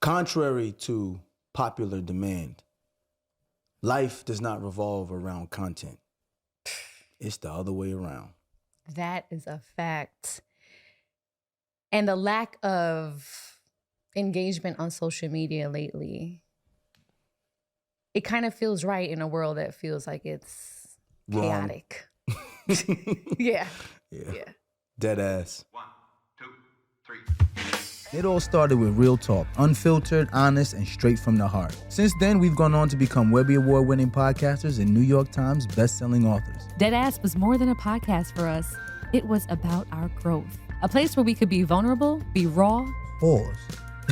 Contrary to popular demand, life does not revolve around content. It's the other way around. That is a fact. And the lack of engagement on social media lately, it kind of feels right in a world that feels like it's Wrong. chaotic. Yeah. Dead ass. 1, 2, 3. It all started with real talk, unfiltered, honest, and straight from the heart. Since then, we've gone on to become Webby Award-winning podcasters and New York Times best-selling authors. Deadass was more than a podcast for us. It was about our growth. A place where we could be vulnerable, be raw. Pause.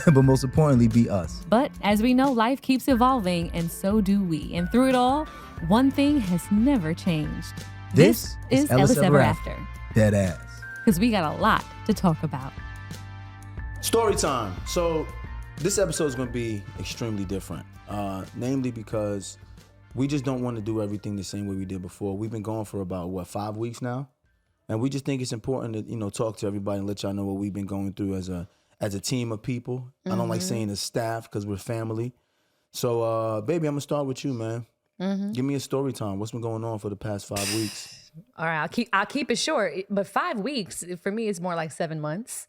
But most importantly, be us. But as we know, life keeps evolving, and so do we. And through it all, one thing has never changed. This is Ellis Ever After. Dead ass. Because we got a lot to talk about. Story time. So this episode is going to be extremely different, namely because we just don't want to do everything the same way we did before. We've been going for about, 5 weeks now? And we just think it's important to, talk to everybody and let y'all know what we've been going through as a team of people. Mm-hmm. I don't like saying as staff because we're family. So, baby, I'm going to start with you, man. Mm-hmm. Give me a story time. What's been going on for the past 5 weeks? All right, I'll keep it short. But 5 weeks, for me, is more like 7 months.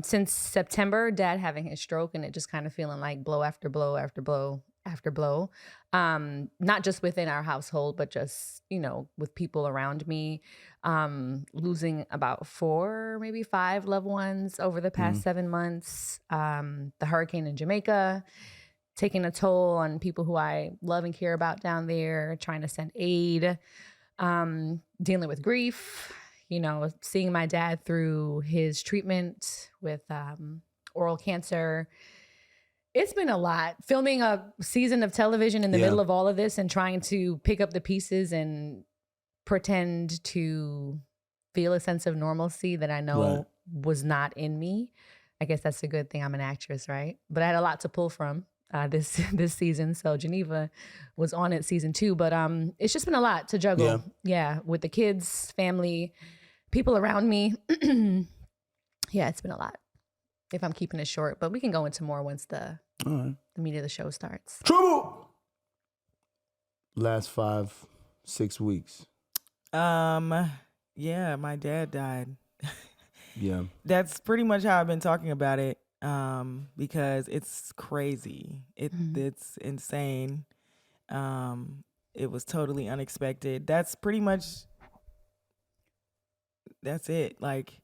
Since September, Dad having his stroke and it just kind of feeling like blow after blow after blow after blow. Not just within our household, but just, with people around me. Losing about 4, maybe 5 loved ones over the past 7 months. The hurricane in Jamaica taking a toll on people who I love and care about down there, trying to send aid, dealing with grief. Seeing my dad through his treatment with oral cancer. It's been a lot. Filming a season of television in the middle of all of this and trying to pick up the pieces and pretend to feel a sense of normalcy that I know was not in me. I guess that's a good thing. I'm an actress, right? But I had a lot to pull from this season. So Geneva was on it season 2. But it's just been a lot to juggle. Yeah, with the kids, family, people around me. Yeah, it's been a lot. If I'm keeping it short, but we can go into more once the meat of the show starts. Trouble. Last 5-6 weeks. Yeah, my dad died. Yeah. That's pretty much how I've been talking about it. Because it's crazy. It's insane. It was totally unexpected. That's it. Like,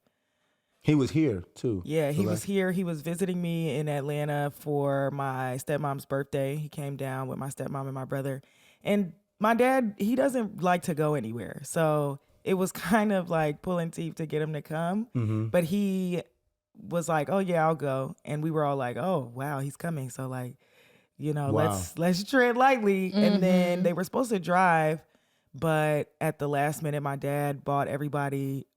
he was here too. Yeah, he was here. He was visiting me in Atlanta for my stepmom's birthday. He came down with my stepmom and my brother. And my dad, he doesn't like to go anywhere. So it was kind of like pulling teeth to get him to come. Mm-hmm. But he was like, oh yeah, I'll go. And we were all like, oh wow, he's coming. So like, let's tread lightly. Mm-hmm. And then they were supposed to drive. But at the last minute, my dad bought everybody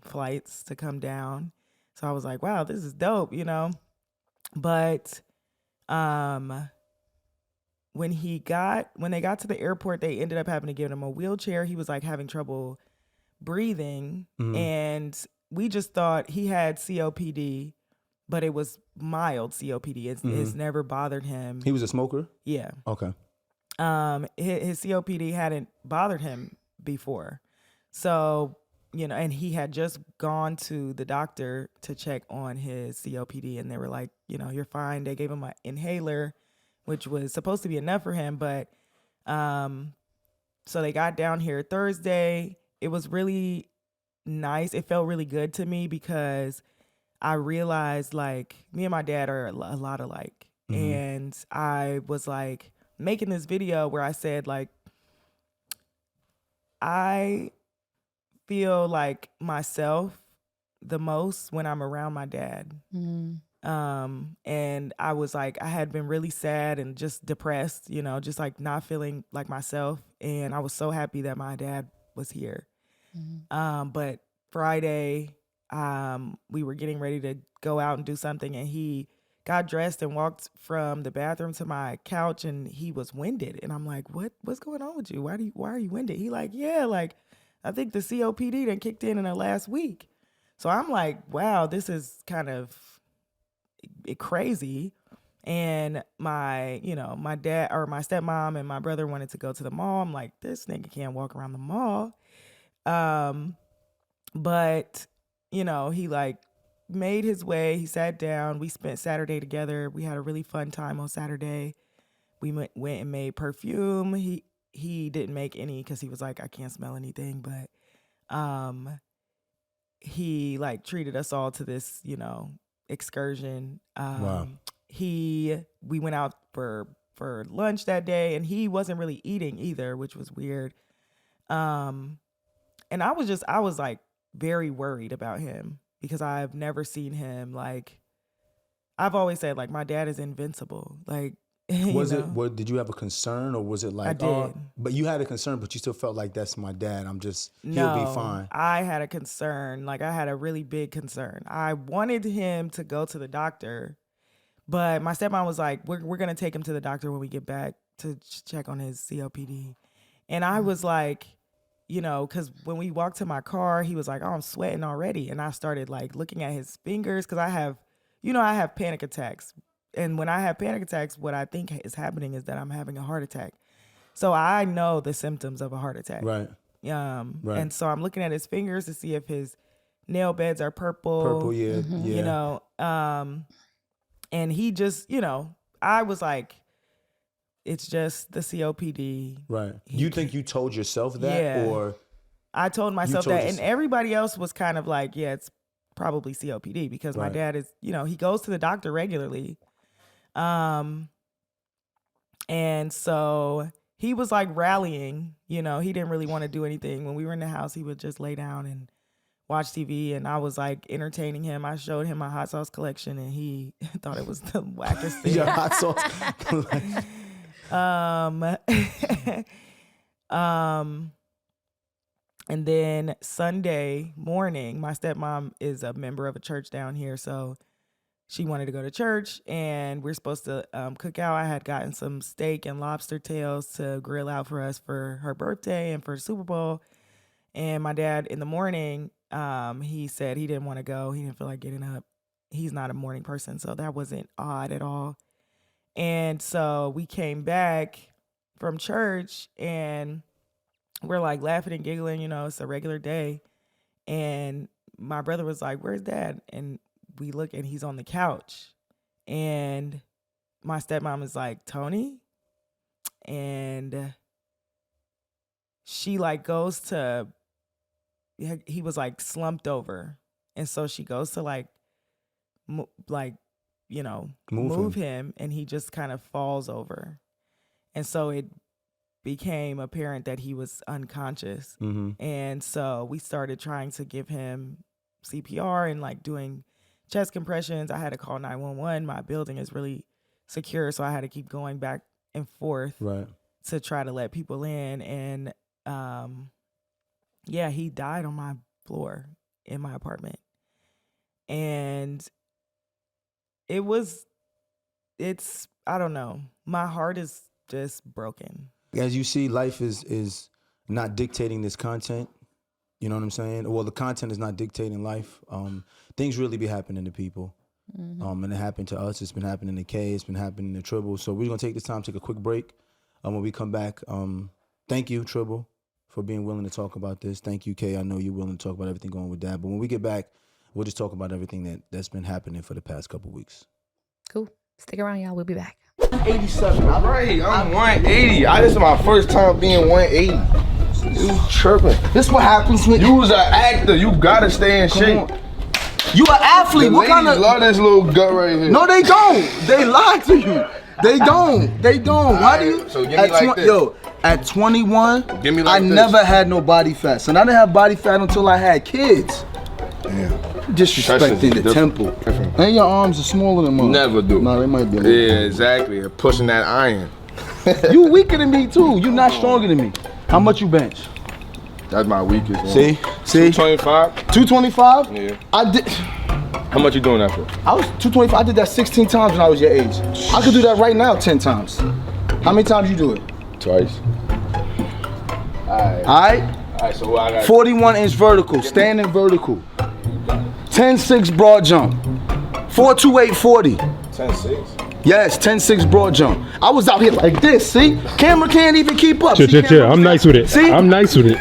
flights to come down. So I was like, wow, this is dope, But when they got to the airport, they ended up having to give him a wheelchair. He was like having trouble breathing. Mm-hmm. And we just thought he had COPD, but it was mild COPD. It's never bothered him. He was a smoker? Yeah. Okay. His COPD hadn't bothered him before. So, and he had just gone to the doctor to check on his COPD and they were like, you're fine. They gave him an inhaler, which was supposed to be enough for him. But, so they got down here Thursday. It was really nice. It felt really good to me because I realized like me and my dad are a lot alike. Mm-hmm. And I was like, making this video where I said like, I feel like myself the most when I'm around my dad. Mm-hmm. And I was like, I had been really sad and just depressed, just like not feeling like myself. And I was so happy that my dad was here. Mm-hmm. But Friday, we were getting ready to go out and do something and he got dressed and walked from the bathroom to my couch and he was winded. And I'm like, what's going on with you? Why are you winded? He like, yeah, like I think the COPD done kicked in the last week. So I'm like, wow, this is kind of crazy. And my dad or my stepmom and my brother wanted to go to the mall. I'm like, this nigga can't walk around the mall. But, he like made his way. He sat down. We spent Saturday together. We had a really fun time on Saturday. We went and made perfume. He didn't make any because he was like, I can't smell anything. But he like treated us all to this, excursion. Wow. We went out for lunch that day, and he wasn't really eating either, which was weird. And I was like very worried about him because I've never seen him like, I've always said like my dad is invincible. Like, did you have a concern, or was it like, I did. But you had a concern, but you still felt like that's my dad. He'll be fine. I had a concern. Like I had a really big concern. I wanted him to go to the doctor, but my stepmom was like, we're going to take him to the doctor when we get back to check on his COPD. And I was like, because when we walked to my car, he was like, oh, I'm sweating already. And I started like looking at his fingers because I have panic attacks. And when I have panic attacks, what I think is happening is that I'm having a heart attack. So I know the symptoms of a heart attack. Right. Right. And so I'm looking at his fingers to see if his nail beds are purple. Purple, yeah. Yeah. And he just, I was like, it's just the COPD. Right. You think you told yourself that, or I told myself that, and everybody else was kind of like, yeah, it's probably COPD because my dad is, he goes to the doctor regularly. And so he was like rallying, he didn't really want to do anything. When we were in the house, he would just lay down and watch TV, and I was like entertaining him. I showed him my hot sauce collection, and he thought it was the wackest thing. Your hot sauce. And then Sunday morning, my stepmom is a member of a church down here, so she wanted to go to church, and we're supposed to cook out. I had gotten some steak and lobster tails to grill out for us for her birthday and for Super Bowl. And my dad in the morning, he said he didn't want to go. He didn't feel like getting up. He's not a morning person, so that wasn't odd at all. And so we came back from church, and we're like laughing and giggling, it's a regular day. And my brother was like, where's Dad? And we look, and he's on the couch. And my stepmom is like, Tony? And she like goes to, he was like slumped over. And so she goes to move him, and he just kind of falls over. And so it became apparent that he was unconscious. Mm-hmm. And so we started trying to give him CPR and like doing chest compressions. I had to call 911. My building is really secure, so I had to keep going back and forth to try to let people in. And he died on my floor in my apartment. And I don't know. My heart is just broken. As you see, life is not dictating this content. You know what I'm saying? Well, the content is not dictating life. Things really be happening to people. Mm-hmm. And it happened to us. It's been happening to Kay. It's been happening to Tribble. So we're going to take this time, take a quick break. When we come back, thank you, Tribble, for being willing to talk about this. Thank you, Kay. I know you're willing to talk about everything going with Dad. But when we get back, we'll just talk about everything that's been happening for the past couple weeks. Cool. Stick around, y'all. We'll be back. 87. Right, I'm 180. This is my first time being 180. You tripping. This what happens when you was an actor. You gotta stay in shape. You an athlete. The what kind of love this little gut right here? No, they don't. They lie to you. They don't. They don't. Why do you? So give me like this. Yo, at 21, give me like I never had no body fat. And I didn't have body fat until I had kids. Damn. Disrespecting the temple. And your arms are smaller than mine. Never do. No, they might be. Yeah, exactly. They're pushing that iron. You weaker than me too. You not stronger than me. How much you bench? That's my weakest one. See? 225? 225? Yeah. I did. How much you doing that for? I was 225. I did that 16 times when I was your age. I could do that right now 10 times. How many times you do it? Twice. Alright, so what I got? 41-inch vertical, standing vertical. 10-6 broad jump. 42840. 10-6. Yes, 10-6 broad jump. I was out here like this, see? Camera can't even keep up. Chill. See, camera I'm was nice with it. See? I'm nice with it.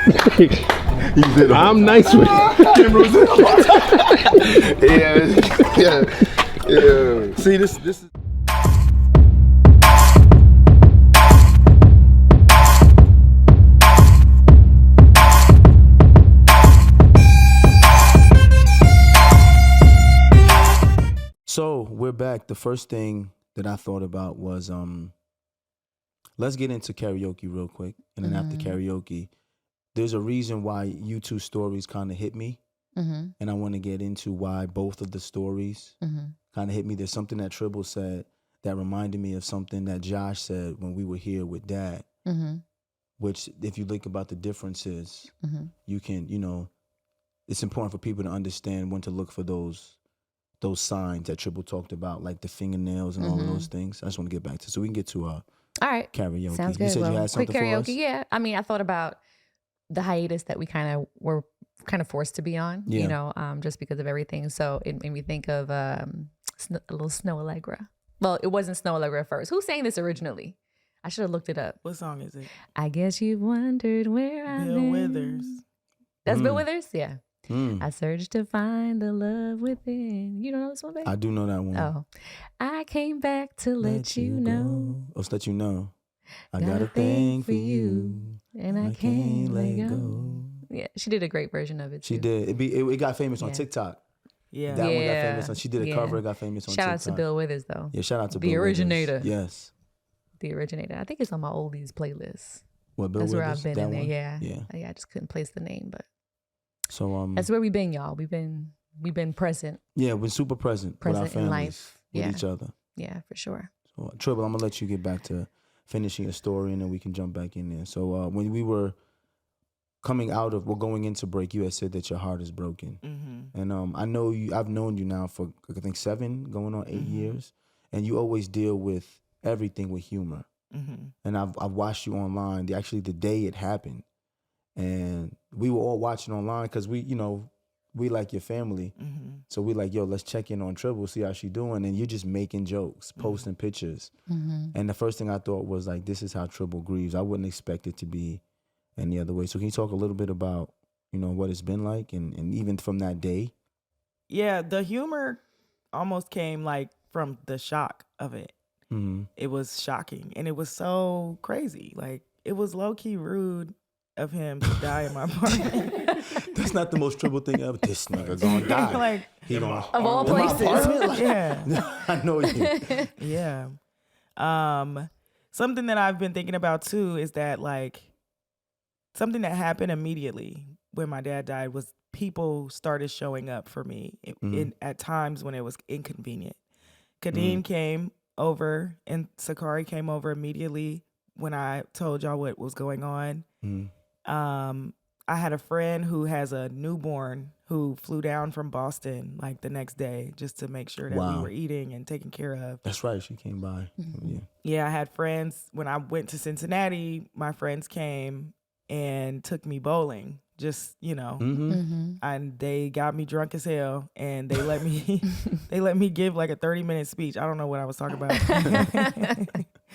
I'm nice with it. Camera was Yeah. See, this is... So we're back. The first thing that I thought about was let's get into karaoke real quick. And then after karaoke, there's a reason why you two stories kind of hit me. And I want to get into why both of the stories kind of hit me. There's something that Tribble said that reminded me of something that Josh said when we were here with Dad, which if you think about the differences, you can, you know, it's important for people to understand when to look for those signs that Tribble talked about, like the fingernails and all of those things. I just want to get back to, so we can get to all right, karaoke. sounds good. You said well, you had something quick karaoke, for us? yeah. I mean, I thought about the hiatus that we were kind of forced to be on, you know, just because of everything. So it made me think of a little Snow Allegra. Well, it wasn't Snow Allegra at first. Who sang this originally? I should have looked it up. What song is it? I guess you've wondered where I've been. Bill Withers. That's Bill Withers? Yeah. Mm. I searched to find the love within. You don't know this one, babe? I do know that one. Oh. I came back to let you know. Oh, to let you know. I got a thing for you. And I can't let go. Yeah, she did a great version of it too. She did. It got famous on TikTok. Yeah. That one got famous. She did a cover. It got famous on Shout TikTok. out to Bill Withers though. Yeah, shout out to the Bill originator. Withers. Yes. The originator. I think it's on my oldies playlist. What, Bill That's Withers? where I've been That in there. one? Yeah. Yeah, I just couldn't place the name, but So that's where we've been, y'all. We've been present. Yeah, we're super present with our Present in families, life. with Yeah. each other. Yeah, for sure. So, Tribble, I'm gonna let you get back to finishing your story, and then we can jump back in there. So when we were going into break, you had said that your heart is broken, and I know you. I've known you now for I think 7, going on 8 years, and you always deal with everything with humor. And I've watched you online. The day it happened, and we were all watching online because we like your family. So we like, yo, let's check in on Tribble, see how she doing. And you're just making jokes, posting pictures. And the first thing I thought was like, this is how Tribble grieves. I wouldn't expect it to be any other way. So can you talk a little bit about, what it's been like and even from that day? Yeah, the humor almost came like from the shock of it. It was shocking and it was so crazy. Like it was low-key rude of him to die in my apartment. That's not the most Tribble thing ever. This nigga gonna die. Like, he gonna, of all in my places. apartment? Like, yeah. I know you. Yeah. Something that I've been thinking about too is that like something that happened immediately when my dad died was people started showing up for me at times when it was inconvenient. Kadeem came over and Sakari came over immediately when I told y'all what was going on. I had a friend who has a newborn who flew down from Boston like the next day just to make sure that we were eating and taken care of. That's right. She came by. Yeah, I had friends. When I went to Cincinnati, my friends came and took me bowling. Just, and they got me drunk as hell and they let me give like a 30-minute speech. I don't know what I was talking about.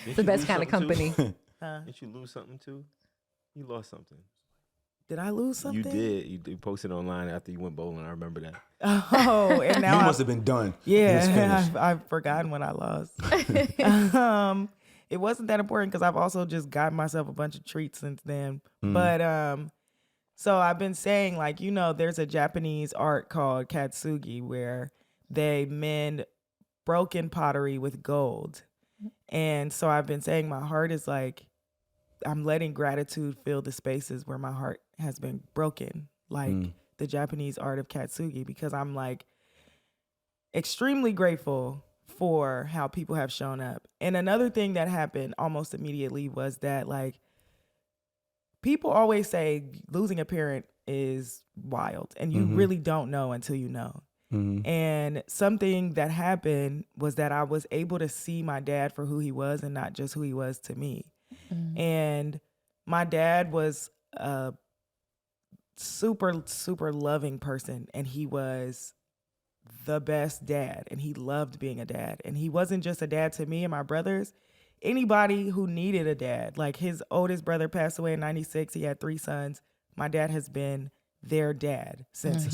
It's the best kind of company. Did you lose something too? You lost something. Did I lose something? You did. You posted online after you went bowling. I remember that. Oh, and now you must have been done. Yeah, I've forgotten what I lost. It wasn't that important because I've also just got myself a bunch of treats since then. But so I've been saying like, there's a Japanese art called katsugi where they mend broken pottery with gold. And so I've been saying my heart is like, I'm letting gratitude fill the spaces where my heart has been broken, like the Japanese art of katsugi, because I'm like extremely grateful for how people have shown up. And another thing that happened almost immediately was that like people always say losing a parent is wild and you really don't know until you know. And something that happened was that I was able to see my dad for who he was and not just who he was to me. And my dad was a super, super loving person. And he was the best dad, and he loved being a dad. And he wasn't just a dad to me and my brothers. Anybody who needed a dad, like his oldest brother passed away in 96. He had 3 sons. My dad has been their dad since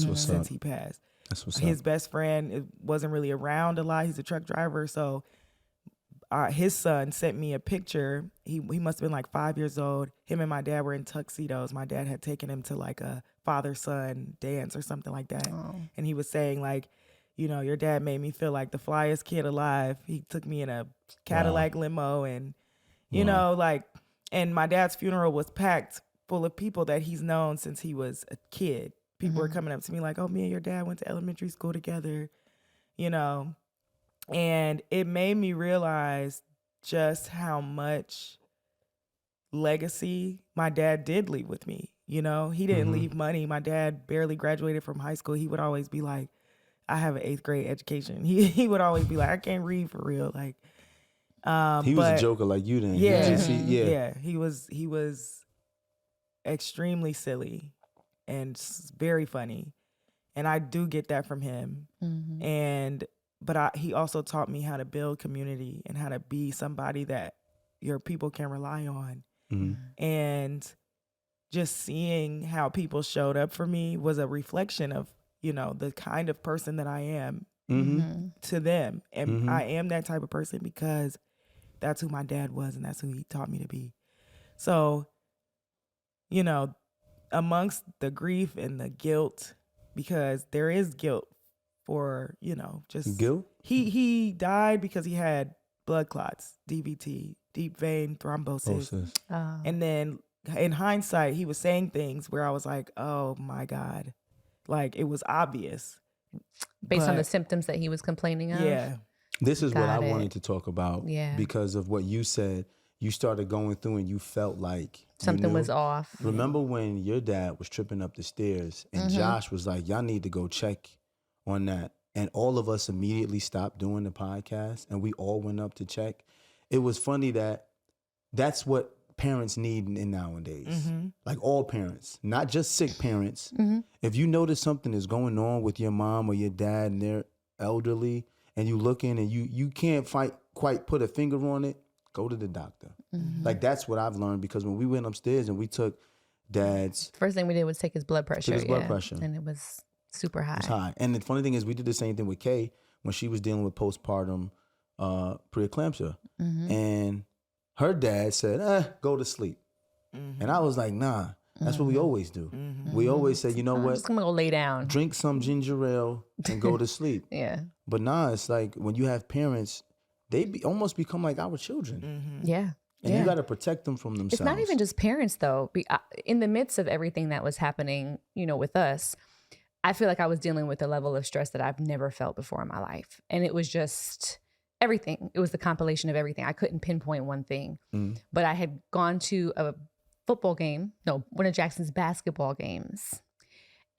he passed. That's what's His up. best friend wasn't really around a lot. He's a truck driver. So his son sent me a picture. He must have been like 5 years old. Him and my dad were in tuxedos. My dad had taken him to like a father-son dance or something like that. Oh. And he was saying like, you know, your dad made me feel like the flyest kid alive. He took me in a Cadillac limo and, you know, like, and my dad's funeral was packed full of people that he's known since he was a kid. People were coming up to me like, oh, me and your dad went to elementary school together, you know. And it made me realize just how much legacy my dad did leave with me. You know, he didn't leave money. My dad barely graduated from high school. He would always be like, I have an 8th grade education. He would always be like, I can't read for real. Like, He was a joker like you then. Yeah, yeah. He was extremely silly and very funny, and I do get that from him. But he also taught me how to build community and how to be somebody that your people can rely on. And just seeing how people showed up for me was a reflection of, you know, the kind of person that I am to them. And I am that type of person because that's who my dad was and that's who he taught me to be. So, you know, amongst the grief and the guilt, because there is guilt for, you know, just guilt. He died because he had blood clots, DVT, deep vein thrombosis. And then in hindsight, he was saying things where I was like, oh my God, like it was obvious. Based on the symptoms that he was complaining of? Yeah. This is what I Got it. wanted to talk about because of what you said. You started going through and you felt like something was off. Remember when your dad was tripping up the stairs and Josh was like, y'all need to go check on that. And all of us immediately stopped doing the podcast and we all went up to check. It was funny that that's what parents need in nowadays. Like all parents, not just sick parents. If you notice something is going on with your mom or your dad and they're elderly and you look in and you can't quite put a finger on it, go to the doctor. Like that's what I've learned because when we went upstairs and we took Dad's... First thing we did was take his blood pressure. And it was super high. It's high. And the funny thing is we did the same thing with Kay when she was dealing with postpartum preeclampsia. And her dad said, go to sleep. And I was like, nah, that's what we always do. We always say, you know I'm what? just going to go lay down. Drink some ginger ale and go to sleep. But nah, it's like when you have parents, they almost become like our children. And you got to protect them from themselves. It's not even just parents, though. In the midst of everything that was happening, you know, with us, I feel like I was dealing with a level of stress that I've never felt before in my life. And it was just everything. It was the compilation of everything. I couldn't pinpoint one thing. But I had gone to a football game, one of Jackson's basketball games.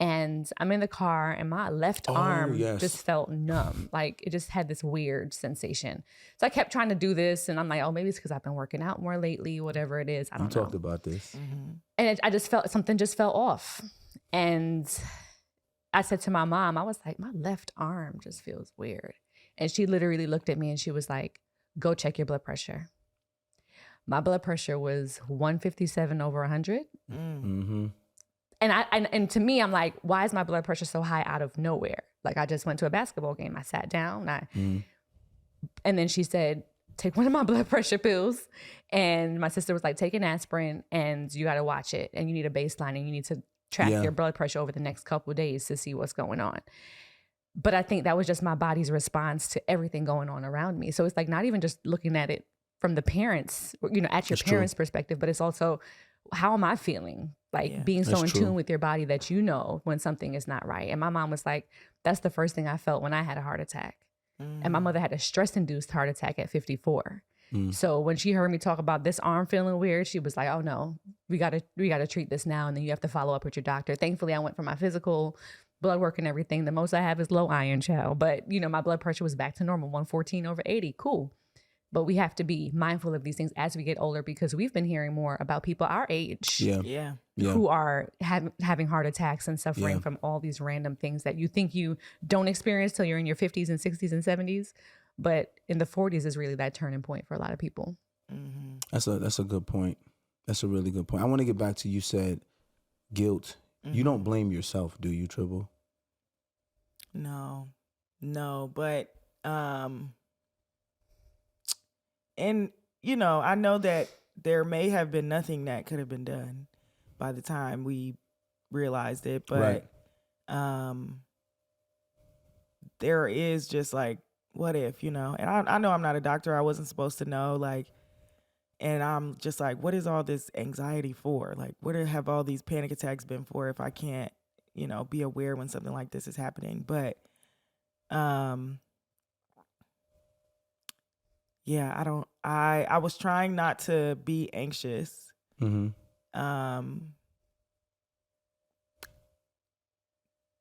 And I'm in the car and my left arm just felt numb. Like it just had this weird sensation. So I kept trying to do this and I'm like, oh, maybe it's because I've been working out more lately, whatever it is. I don't know. You talked about this. And I just felt something just fell off. And I said to my mom, I was like, my left arm just feels weird. And she literally looked at me and she was like, go check your blood pressure. My blood pressure was 157 over 100. And to me, I'm like, why is my blood pressure so high out of nowhere? Like I just went to a basketball game. I sat down. And then she said, take one of my blood pressure pills. And my sister was like, take an aspirin and you got to watch it. And you need a baseline and you need to track your blood pressure over the next couple of days to see what's going on. But I think that was just my body's response to everything going on around me. So it's like not even just looking at it from the parents, you know, at your parents' perspective, but it's also how am I feeling? Like being so in tune with your body that you know when something is not right. And my mom was like, that's the first thing I felt when I had a heart attack. And my mother had a stress-induced heart attack at 54. So when she heard me talk about this arm feeling weird, she was like, oh no, we gotta treat this now. And then you have to follow up with your doctor. Thankfully, I went for my physical blood work and everything. The most I have is low iron, child. But you know, my blood pressure was back to normal, 114 over 80. Cool. But we have to be mindful of these things as we get older, because we've been hearing more about people our age who are having heart attacks and suffering from all these random things that you think you don't experience till you're in your 50s and 60s and 70s. But in the 40s is really that turning point for a lot of people. Mm-hmm. That's a good point. That's a really good point. I want to get back to, you said guilt. Mm-hmm. You don't blame yourself, do you, Tribble? No, but and you know, I know that there may have been nothing that could have been done by the time we realized it, but there is just like, what if, you know? And I know I'm not a doctor. I wasn't supposed to know, like, and I'm just like, what is all this anxiety for? Like, what have all these panic attacks been for if I can't, you know, be aware when something like this is happening? But yeah, I was trying not to be anxious. Mm-hmm.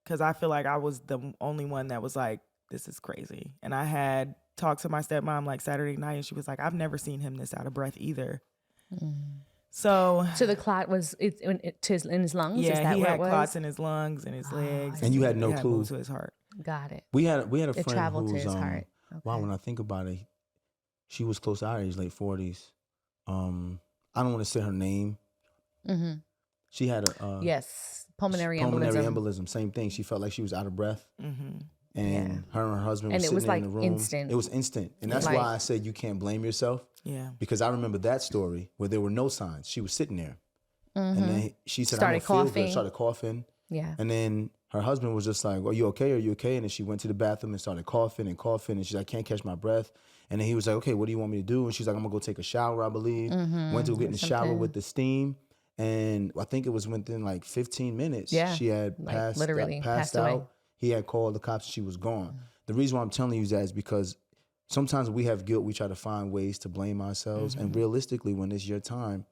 Because I feel like I was the only one that was like, this is crazy. And I had talked to my stepmom like Saturday night, and she was like, I've never seen him this out of breath either. So the clot was in his lungs? Yeah, is that he what had it was? clots in his lungs and his legs. And you had no it clue. moved to his heart. Got it. We had a friend It traveled who's to his heart. Okay. wow, when I think about it, she was close to our age, late 40s. I don't want to say her name. Mm-hmm. She had a yes, pulmonary embolism. Same thing. She felt like she was out of breath. Mm-hmm. And her and her husband And were it was sitting like in the room. instant. It was instant. And that's Like- why I said you can't blame yourself. Yeah. Because I remember that story where there were no signs. She was sitting there. Mm-hmm. And then she said, Started I don't feel coughing. good. Started coughing. Yeah. And then her husband was just like, are you okay? Are you okay? And then she went to the bathroom and started coughing. And she's like, I can't catch my breath. And then he was like, okay, what do you want me to do? And she's like, I'm going to go take a shower, I believe. Went to get in the shower with the steam. And I think it was within like 15 minutes. Yeah. She had Like, literally passed out. away. He had called the cops. She was gone. The reason why I'm telling you that is because sometimes we have guilt. We try to find ways to blame ourselves. And realistically, when it's your time,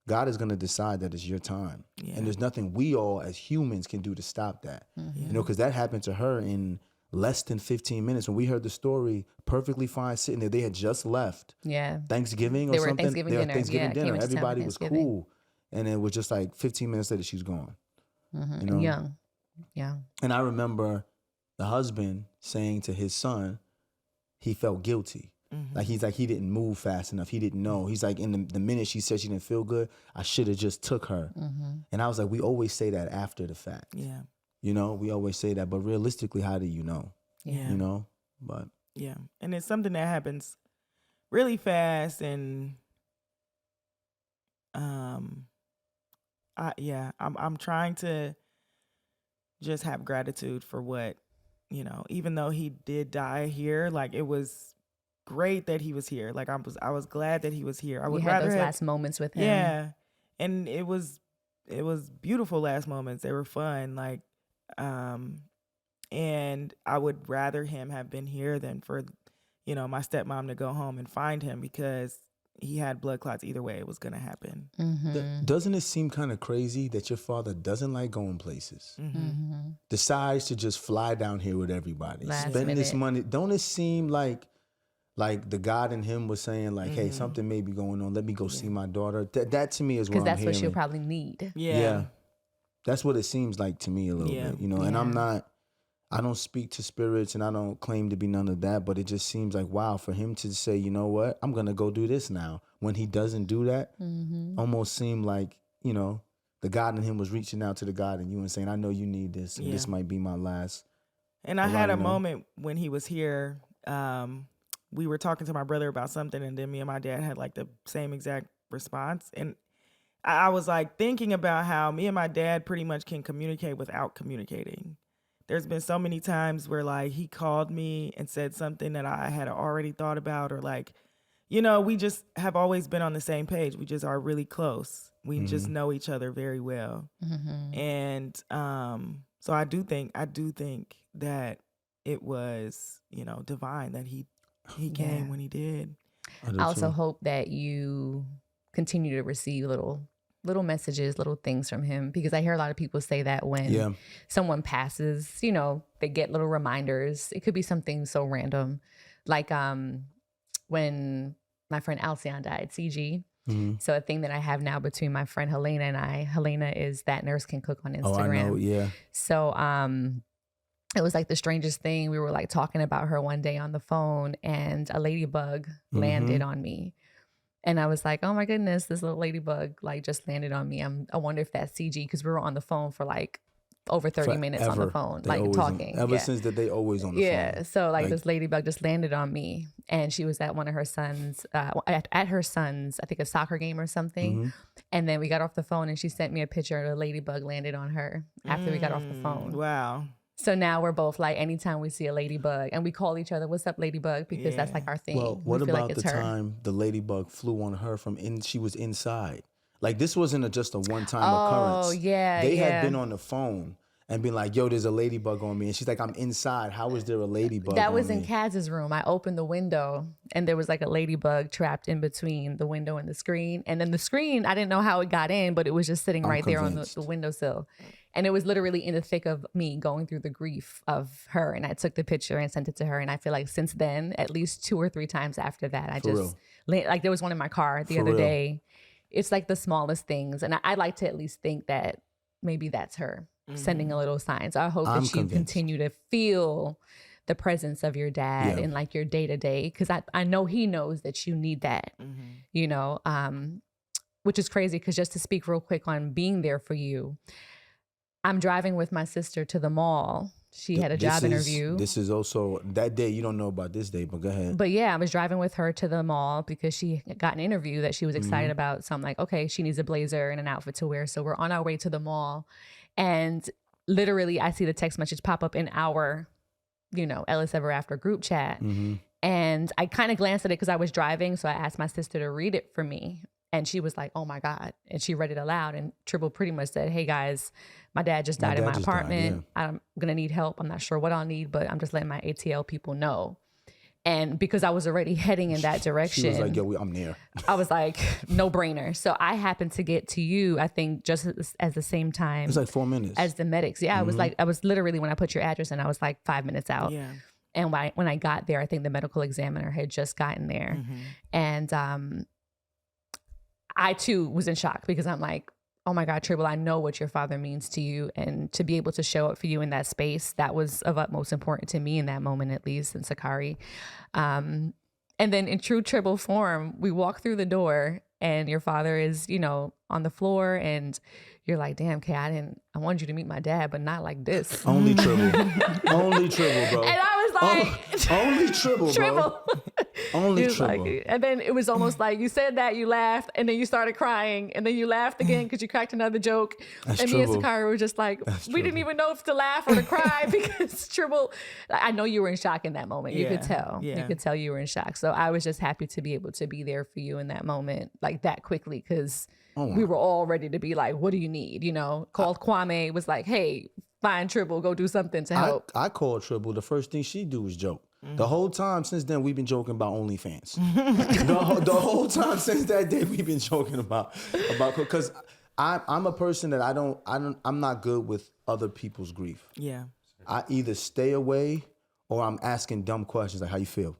God is going to decide that it's your time. Yeah. And there's nothing we all as humans can do to stop that. You know, because that happened to her in less than 15 minutes. When we heard the story, perfectly fine, sitting there. They had just left. Yeah. Thanksgiving or They were something. Thanksgiving They were dinner. Thanksgiving Yeah, came dinner. into town for Everybody was Thanksgiving. cool. And it was just like 15 minutes later, she's gone. You know? Young. And I remember the husband saying to his son, he felt guilty. Like he's like, he didn't move fast enough. He didn't know. He's like, in the minute she said she didn't feel good, I should have just took her. And I was like, we always say that after the fact. Yeah. You know, we always say that, but realistically, how do you know? Yeah. You know, but Yeah. And it's something that happens really fast, and I'm trying to just have gratitude for what, you know, even though he did die here, like it was great that he was here. Like I was glad that he was here. I would You had rather those have, last moments with him. yeah. And it was beautiful last moments. They were fun. Like, and I would rather him have been here than for, you know, my stepmom to go home and find him, because he had blood clots. Either way, it was going to happen. Doesn't it seem kind of crazy that your father doesn't like going places? Decides to just fly down here with everybody, Last spend this minute. money. Don't it seem like the God in him was saying like, hey, something may be going on. Let me go see my daughter. That to me is what Because I'm that's hearing. what she'll probably need. Yeah. That's what it seems like to me a little Yeah. bit, you know. And I don't speak to spirits and I don't claim to be none of that, but it just seems like, wow, for him to say, you know what, I'm going to go do this now. When he doesn't do that, almost seemed like, you know, the God in him was reaching out to the God in you and saying, I know you need this, and this might be my last. And I had a moment when he was here. We were talking to my brother about something, and then me and my dad had like the same exact response. And I was like thinking about how me and my dad pretty much can communicate without communicating. There's been so many times where like he called me and said something that I had already thought about, or like, you know, we just have always been on the same page. We just are really close. We just know each other very well. And so I do think that it was, you know, divine that he came when he did. I also hope that you continue to receive little messages, little things from him, because I hear a lot of people say that when someone passes, you know, they get little reminders. It could be something so random, like when my friend Alcyon died, CG. Mm-hmm. So a thing that I have now between my friend Helena and I, Helena is That Nurse Can Cook on Instagram. Oh, I know, yeah. So it was like the strangest thing. We were like talking about her one day on the phone, and a ladybug landed on me. And I was like, oh my goodness, this little ladybug like just landed on me. I wonder if that's CG, because we were on the phone for like over 30 minutes on the phone, like talking. Ever since that, they always on the phone. Yeah. So like this ladybug just landed on me, and she was at one of her sons, at her son's, I think a soccer game or something. And then we got off the phone, and she sent me a picture of a ladybug landed on her after we got off the phone. Wow. So now we're both like, anytime we see a ladybug, and we call each other, "What's up, ladybug?" Because that's like our thing. Well, what we feel about like it's the her. time the ladybug flew on her she was inside? Like, this wasn't just a one-time occurrence. Oh, yeah, They yeah. had been on the phone and been like, yo, there's a ladybug on me. And she's like, I'm inside. How is there a ladybug That on was me? in Kaz's room. I opened the window, and there was like a ladybug trapped in between the window and the screen. And then the screen, I didn't know how it got in, but it was just sitting right there on the windowsill. And it was literally in the thick of me going through the grief of her. And I took the picture and sent it to her. And I feel like since then, at least 2 or 3 times after that, I just, like there was one in my car the other day. It's like the smallest things. And I like to at least think that maybe that's her sending a little sign. So I hope that you continue to feel the presence of your dad in like your day to day. Cause I know he knows that you need that, you know, which is crazy. Cause just to speak real quick on being there for you, I'm driving with my sister to the mall. She had a job interview. This is also that day. You don't know about this day, but go ahead. But yeah, I was driving with her to the mall because she got an interview that she was excited about. So I'm like, okay, she needs a blazer and an outfit to wear. So we're on our way to the mall. And literally, I see the text message pop up in our, Ellis Ever After group chat. And I kind of glanced at it because I was driving. So I asked my sister to read it for me. And she was like, oh my God. And she read it aloud. And Tribble pretty much said, hey guys, my dad just died in my apartment. I'm going to need help. I'm not sure what I'll need, but I'm just letting my ATL people know. And because I was already heading in that direction. She was like, yo, I'm there. I was like, no brainer. So I happened to get to you, I think, just as the same time. It was like 4 minutes. As the medics. Yeah, I was literally, when I put your address in, I was like 5 minutes out. Yeah. And when I got there, I think the medical examiner had just gotten there. And I too was in shock because I'm like, oh my God, Tribble, I know what your father means to you. And to be able to show up for you in that space, that was of utmost importance to me in that moment, at least in Sakari. And then in true Tribble form, we walk through the door and your father is, on the floor, and you're like, damn, Kay, I wanted you to meet my dad, but not like this. Only Tribble. Only Tribble, bro. And I was like, only Tribble, bro. Only Tribble. And then it was almost like you said that, you laughed, and then you started crying, and then you laughed again because you cracked another joke. That's and Tribble. me and Sakari were just like, we didn't even know if to laugh or to cry because Tribble, I know you were in shock in that moment. You could tell. Yeah. You could tell you were in shock. So I was just happy to be able to be there for you in that moment, like that quickly, because we were all ready to be like, what do you need? Called Kwame, was like, hey, find Tribble, go do something to help. I called Tribble. The first thing she do is joke. The whole time since then, we've been joking about OnlyFans. the whole time since that day, we've been joking about because I'm a person that I'm not good with other people's grief. Yeah. I either stay away or I'm asking dumb questions like, how you feel?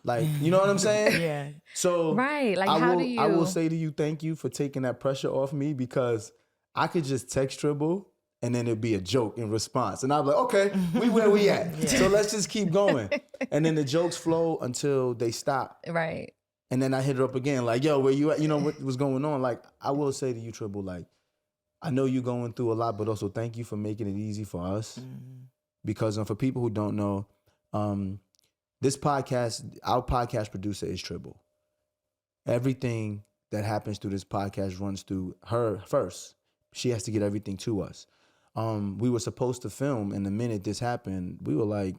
Like, you know what I'm saying? Yeah. So Right. Like, I how will, do you? I will say to you, thank you for taking that pressure off me, because I could just text Tribble and then it'd be a joke in response. And I'd be like, okay, we where we at. So let's just keep going. And then the jokes flow until they stop. Right. And then I hit her up again, like, yo, where you at? You know what was going on? Like, I will say to you, Tribble, like, I know you're going through a lot, but also thank you for making it easy for us. Because for people who don't know, this podcast, our podcast producer is Tribble. Everything that happens through this podcast runs through her first. She has to get everything to us. We were supposed to film, and the minute this happened, we were like,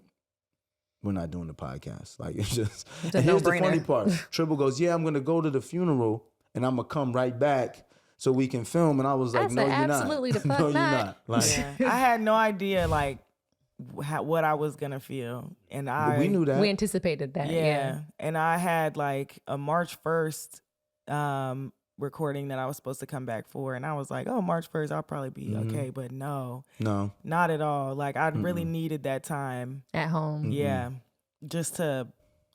we're not doing the podcast. Like, it's just, and here's the funny part. Tribble goes, yeah, I'm going to go to the funeral and I'm going to come right back so we can film. And I was like, I no, said, you're not. absolutely the fuck no, you're not. not. Like, I had no idea, like, what I was going to feel. And we knew that. We anticipated that. Yeah. And I had like a March 1st recording that I was supposed to come back for. And I was like, oh, March 1st, I'll probably be okay. But no, not at all. Like, I really needed that time At home. Yeah. Just to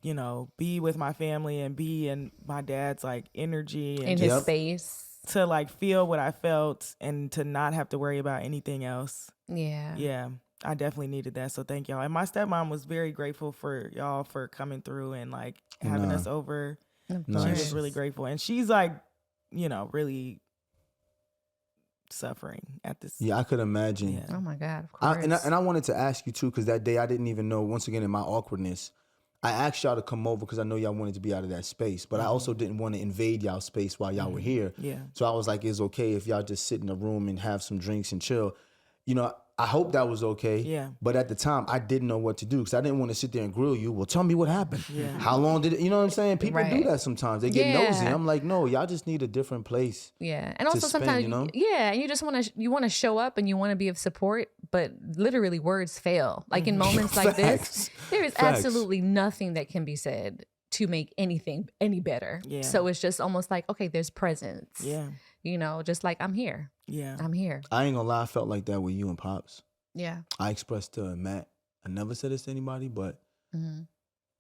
you know, be with my family and be in my dad's like energy and In his space. to like feel what I felt and to not have to worry about anything else. Yeah. Yeah, I definitely needed that. So thank y'all. And my stepmom was very grateful for y'all for coming through and like having us over. Of She course. was really grateful. And she's like, you know, really suffering at this. Yeah, I could imagine. Yeah. Oh my God, of course. And I wanted to ask you too, because that day I didn't even know, once again, in my awkwardness, I asked y'all to come over because I know y'all wanted to be out of that space, but I also didn't want to invade y'all space while y'all were here. Yeah. So I was like, it's okay if y'all just sit in a room and have some drinks and chill. You know, I hope that was okay. Yeah. But at the time, I didn't know what to do because I didn't want to sit there and grill you. Well, tell me what happened. Yeah. How long did it? You know what I'm saying? People do Right. that sometimes. They get Yeah. nosy. I'm like, no, y'all just need a different place. Yeah, and also spend, sometimes, you know? yeah, and you just want to show up and you want to be of support, but literally words fail. Like in moments like this, there is Facts. absolutely nothing that can be said to make anything any better. Yeah. So it's just almost like, okay, there's presence. Yeah. You know, just like I'm here. Yeah. I'm here. I ain't gonna lie, I felt like that with you and Pops. Yeah. I expressed to Matt, I never said this to anybody, but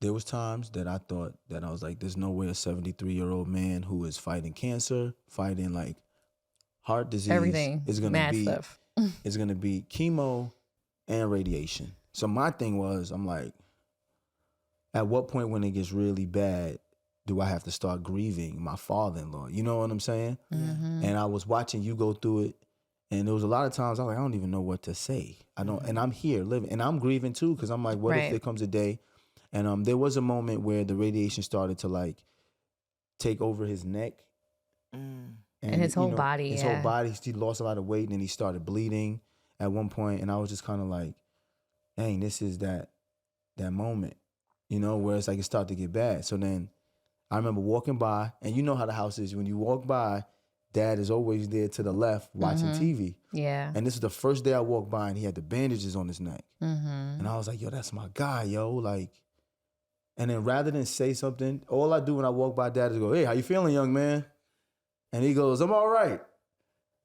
there was times that I thought that I was like, there's no way a 73-year-old man who is fighting cancer, fighting like heart disease, Everything. is gonna Mad be stuff. is gonna be chemo and radiation. So my thing was, I'm like, at what point when it gets really bad do I have to start grieving my father-in-law? You know what I'm saying? And I was watching you go through it. And there was a lot of times I was like, I don't even know what to say. I don't, and I'm here living, and I'm grieving too because I'm like, what if Right. there comes a day? And there was a moment where the radiation started to like take over his neck, And his whole body, his yeah. whole body. He lost a lot of weight, and then he started bleeding at one point, and I was just kind of like, dang, this is that moment, you know, where it's like it started to get bad. So then I remember walking by, and you know how the house is when you walk by. Dad is always there to the left watching TV. Yeah. And this is the first day I walked by and he had the bandages on his neck. And I was like, yo, that's my guy, yo. Like, and then rather than say something, all I do when I walk by Dad is go, hey, how you feeling, young man? And he goes, I'm all right.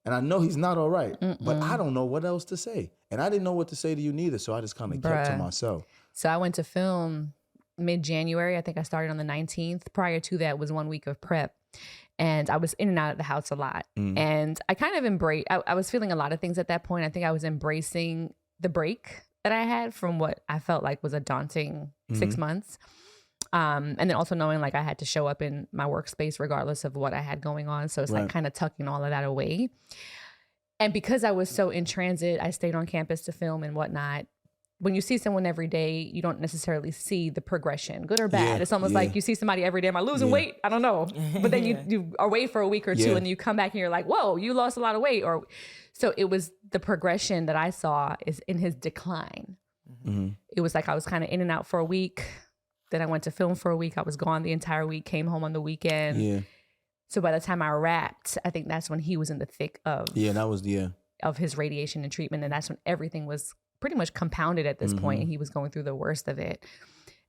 And I know he's not all right, but I don't know what else to say. And I didn't know what to say to you neither, so I just kind of kept to Bruh. myself. So I went to film mid-January. I think I started on the 19th. Prior to that was 1 week of prep. And I was in and out of the house a lot. And I kind of embraced, I was feeling a lot of things at that point. I think I was embracing the break that I had from what I felt like was a daunting 6 months. And then also knowing like I had to show up in my workspace regardless of what I had going on. So it's like kind of tucking all of that away. And because I was so in transit, I stayed on campus to film and whatnot. When you see someone every day, you don't necessarily see the progression, good or bad. Yeah, It's almost like you see somebody every day. Am I losing weight? I don't know. But then you are away for a week or two, and you come back and you're like, whoa, you lost a lot of weight. Or so it was the progression that I saw is in his decline. It was like I was kind of in and out for a week. Then I went to film for a week. I was gone the entire week, came home on the weekend. Yeah. So by the time I wrapped, I think that's when he was in the thick of Yeah, that was of his radiation and treatment. And that's when everything was pretty much compounded at this point, and he was going through the worst of it.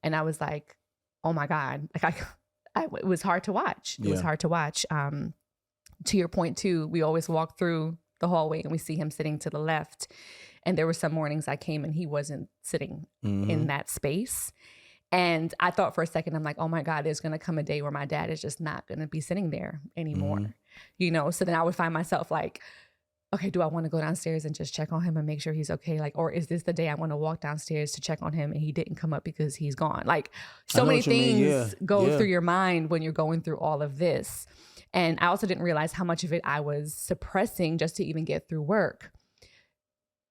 And I was like, oh my God, like it was hard to watch. It was hard to watch. To your point too, we always walk through the hallway and we see him sitting to the left. And there were some mornings I came and he wasn't sitting in that space. And I thought for a second, I'm like, oh my God, there's going to come a day where my dad is just not going to be sitting there anymore. You know? So then I would find myself like, okay, do I want to go downstairs and just check on him and make sure he's okay? Like, or is this the day I want to walk downstairs to check on him and he didn't come up because he's gone? Like, so many things go through your mind when you're going through all of this. And I also didn't realize how much of it I was suppressing just to even get through work.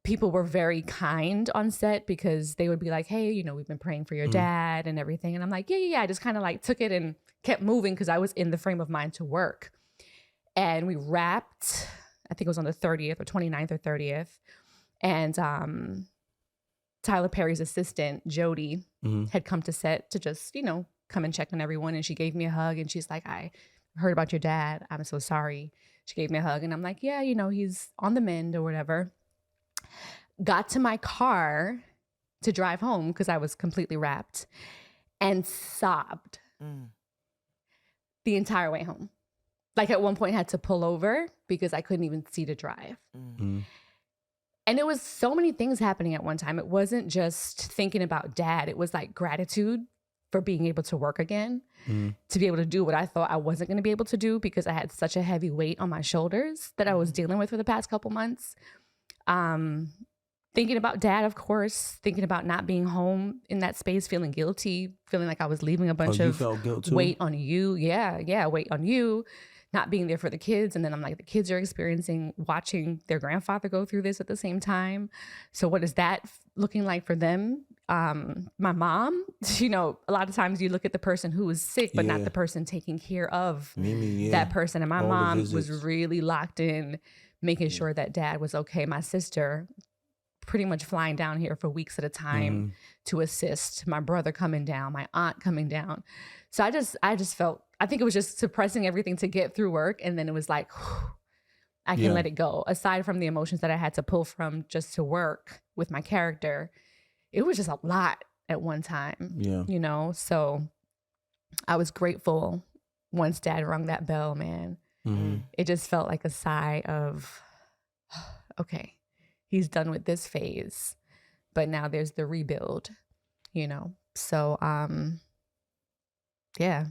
People were very kind on set because they would be like, hey, you know, we've been praying for your dad and everything. And I'm like, yeah. I just kind of like took it and kept moving because I was in the frame of mind to work. And we wrapped, I think it was on the 30th or 29th or 30th. And Tyler Perry's assistant, Jody, had come to set to just, you know, come and check on everyone. And she gave me a hug and she's like, I heard about your dad. I'm so sorry. She gave me a hug and I'm like, yeah, you know, he's on the mend or whatever. Got to my car to drive home because I was completely wrapped and sobbed the entire way home. Like at one point had to pull over because I couldn't even see to drive. And it was so many things happening at one time. It wasn't just thinking about dad. It was like gratitude for being able to work again, to be able to do what I thought I wasn't going to be able to do because I had such a heavy weight on my shoulders that I was dealing with for the past couple months. Thinking about dad, of course, thinking about not being home in that space, feeling guilty, feeling like I was leaving a bunch of weight on you. Yeah, weight on you, not being there for the kids. And then I'm like, the kids are experiencing watching their grandfather go through this at the same time. So what is that looking like for them? My mom, a lot of times you look at the person who is sick, but not the person taking care of that person. And my mom was really locked in, making sure that dad was okay. My sister pretty much flying down here for weeks at a time to assist. My brother coming down, my aunt coming down. So I just felt, I think it was just suppressing everything to get through work. And then it was like, whew, I can let it go. Aside from the emotions that I had to pull from just to work with my character, it was just a lot at one time, So I was grateful once dad rung that bell, man. It just felt like a sigh of, okay, he's done with this phase, but now there's the rebuild, So, yeah,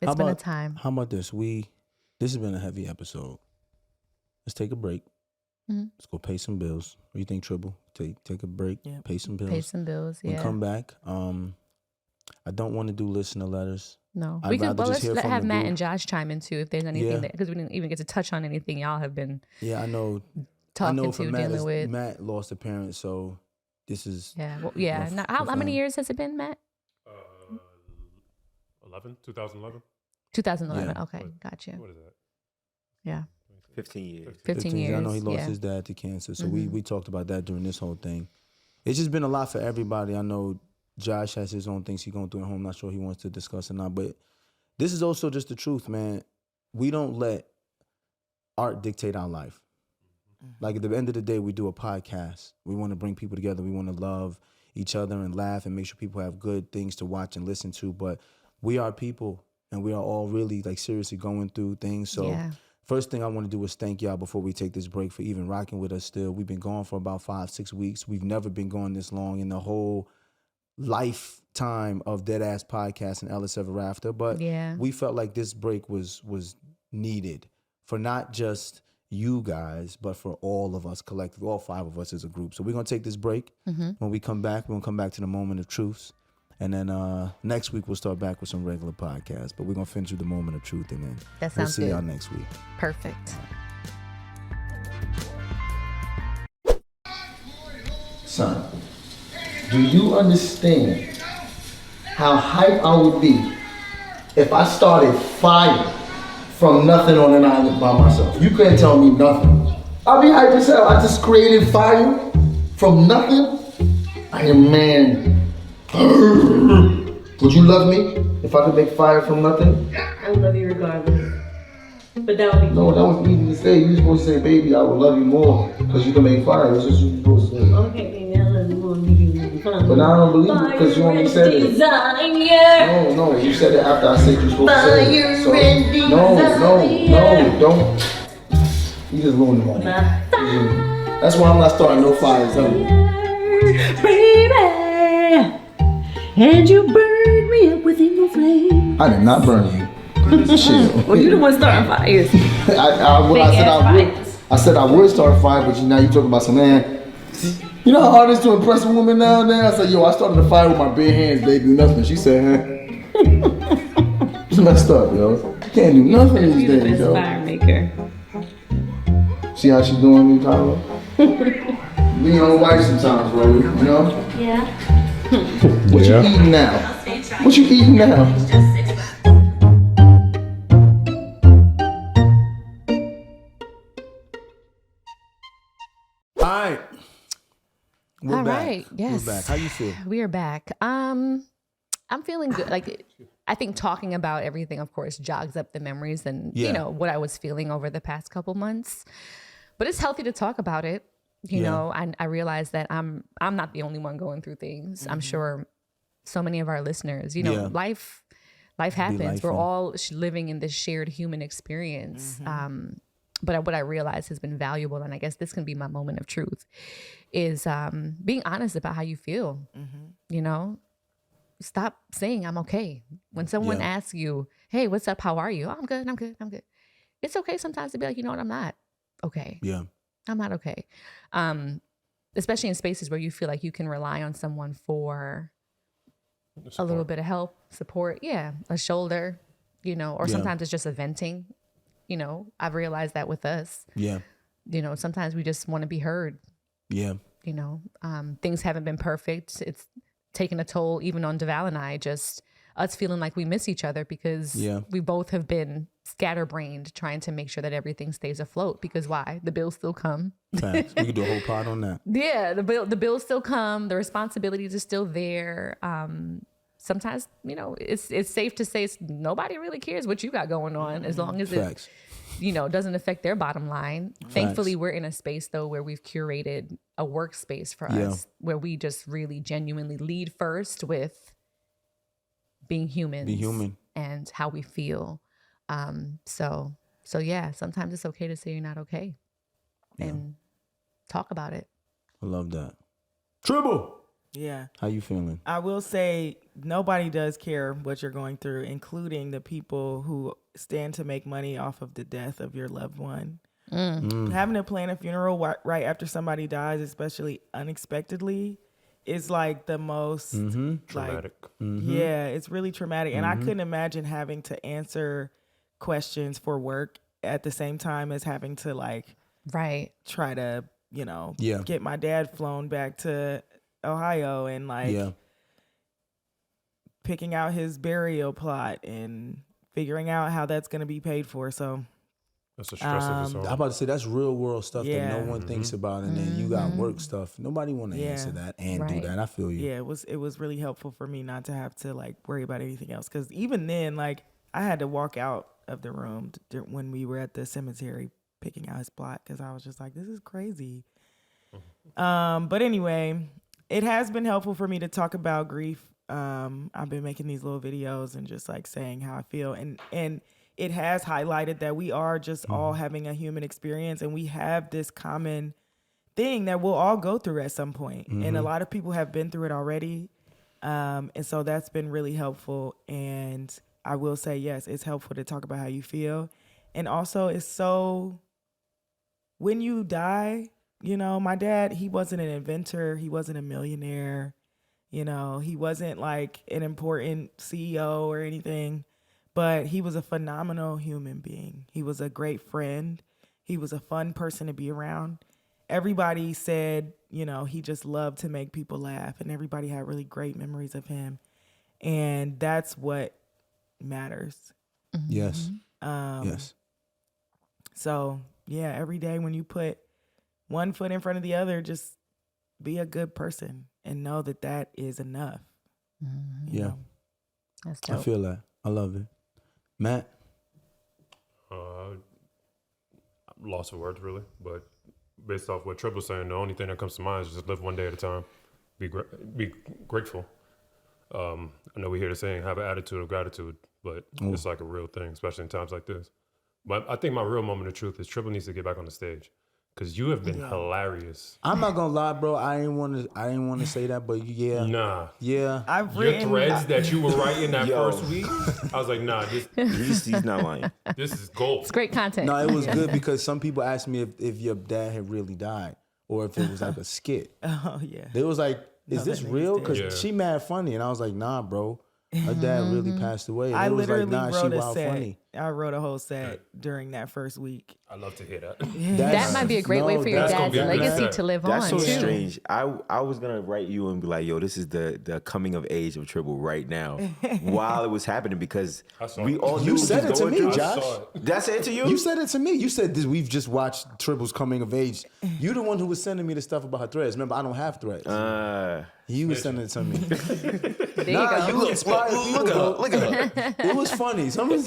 it's been a time. How about this? This has been a heavy episode. Let's take a break. Let's go pay some bills. What do you think, Tribble? Take a break, pay some bills. Pay some bills, We'll come back. I don't want to do listener letters. No. Let's have Matt and Josh chime in too if there's anything because we didn't even get to touch on anything y'all have been I know for dealing with. Matt lost a parent, so this is Now, how many years has it been, Matt? 2011. 2011. Okay, gotcha. What is that? Yeah. 15 years. 15 years. I know he lost his dad to cancer, so we talked about that during this whole thing. It's just been a lot for everybody. I know Josh has his own things he's going through at home. Not sure he wants to discuss or not, but this is also just the truth, man. We don't let art dictate our life. Like at the end of the day, we do a podcast. We want to bring people together. We want to love each other and laugh and make sure people have good things to watch and listen to. But we are people, and we are all really like seriously going through things. So first thing I want to do is thank y'all before we take this break for even rocking with us still. We've been gone for about 5-6 weeks. We've never been gone this long in the whole lifetime of Dead Ass Podcast and Ellis Ever After. But we felt like this break was needed for not just you guys, but for all of us collectively, all 5 of us as a group. So we're going to take this break. When we come back, we're going to come back to the moment of truth. And then next week, we'll start back with some regular podcasts. But we're going to finish with the moment of truth. And then we'll see y'all next week. Perfect. Son, do you understand how hype I would be if I started fire from nothing on an island by myself? You couldn't tell me nothing. I'll be hype as hell. I just created fire from nothing. I am man. Would you love me if I could make fire from nothing? I would love you regardless. But that would be No, that was easy to say. You were supposed to say, baby, I would love you more because you can make fire. That's what you were supposed to say. okay, baby, I love you more than you can make fun. But now I don't believe it because you only said it. No, you said it after I said you're supposed to say it. So, no, don't. You just ruined the moment. That's why I'm not starting no fires. Baby, and you burned me up within your flame. I did not burn you. Shit. Well, you the one starting fires. I said I would start a fire, but now you talking about some man. You know how hard it is to impress a woman nowadays? I said, yo, I started a fire with my bare hands, baby, nothing. She said, it's messed up, yo. You can't do nothing these days, yo. Fire maker. See how she doing me, Tyler? Be your own wife sometimes, bro, you know? Yeah. What you eating now? What you eating now? All right. We're back. Right. Yes. We're back. How you feel? We are back. I'm feeling good. Like, I think talking about everything, of course, jogs up the memories and, you know, what I was feeling over the past couple months. But it's healthy to talk about it. You know, I realize that I'm not the only one going through things. I'm sure so many of our listeners, you know, life happens. We're all living in this shared human experience. But what I realize has been valuable, and I guess this can be my moment of truth, is being honest about how you feel. You know, stop saying I'm okay. When someone asks you, hey, what's up? How are you? Oh, I'm good. I'm good. I'm good. It's okay sometimes to be like, you know what? I'm not okay. Yeah. I'm not okay. Especially in spaces where you feel like you can rely on someone for a little bit of help, support. Yeah. A shoulder, you know, or sometimes it's just a venting. You know, I've realized that with us. Yeah. You know, sometimes we just want to be heard. Yeah. You know, things haven't been perfect. It's taken a toll even on Deval and I, just us feeling like we miss each other because we both have been scatterbrained trying to make sure that everything stays afloat. Because why? The bills still come. Facts. We could do a whole pod on that. Yeah, the bills still come. The responsibilities are still there. Sometimes, you know, it's safe to say nobody really cares what you got going on as long as it, you know, doesn't affect their bottom line. Thankfully, we're in a space though where we've curated a workspace for us where we just really genuinely lead first with being humans. Be human. And how we feel. So yeah, sometimes it's okay to say you're not okay and talk about it. I love that. Tribble. Yeah. How you feeling? I will say nobody does care what you're going through, including the people who stand to make money off of the death of your loved one. Having to plan a funeral right after somebody dies, especially unexpectedly, is like the most traumatic. Yeah, it's really traumatic. And I couldn't imagine having to answer questions for work at the same time as having to like try to, you know, get my dad flown back to Ohio and like picking out his burial plot and figuring out how that's going to be paid for. So that's a stress of its own. I'm about to say that's real world stuff that no one thinks about, and then you got work stuff. Nobody want to answer that and do that. I feel you. Yeah, it was really helpful for me not to have to like worry about anything else, because even then, like I had to walk out of the room when we were at the cemetery picking out his plot because I was just like, this is crazy. But anyway, it has been helpful for me to talk about grief. I've been making these little videos and just like saying how I feel, and it has highlighted that we are just all having a human experience, and we have this common thing that we'll all go through at some point. And a lot of people have been through it already. And so that's been really helpful. And I will say, yes, it's helpful to talk about how you feel. And also it's so, when you die, you know, my dad, he wasn't an inventor. He wasn't a millionaire. You know, he wasn't like an important CEO or anything, but he was a phenomenal human being. He was a great friend. He was a fun person to be around. Everybody said, you know, he just loved to make people laugh, and everybody had really great memories of him. And that's what matters. Yes. Yes. So yeah, every day when you put one foot in front of the other, just be a good person and know that that is enough. You know? That's dope. I feel that. I love it. Matt? Loss of words, really. But based off what Tripple's saying, the only thing that comes to mind is just live one day at a time. Be grateful. I know we hear the saying, have an attitude of gratitude, but it's like a real thing, especially in times like this. But I think my real moment of truth is Triple needs to get back on the stage. Because you have been hilarious. I'm not gonna lie, bro. I didn't want to say that, but Nah. Yeah. I've Your written threads that you were writing that first week, I was like, nah, He's not lying. this is gold. It's great content. No, it was good because some people asked me if your dad had really died or if it was like a skit. Oh yeah. They was like, is this real? Because Yeah. she mad funny, and I was like, nah, bro. Her dad really passed away. And I it was literally like, nah, wrote she a wild set. funny. I wrote a whole set during that first week. I love to hear that. That might be a great way for your that's gonna dad's be a good legacy set. to live That's on so too. strange. I was gonna write you and be like, yo, this is the coming of age of Triple right now, while it was happening, because we all knew You said it to me, through. Josh. That's it to you. You said it to me. You said this. We've just watched Tribble's coming of age. You the one who was sending me the stuff about her threads. Remember, I don't have threads. You was sending it to me. There you go. You inspired people. Look at her. It was funny. It was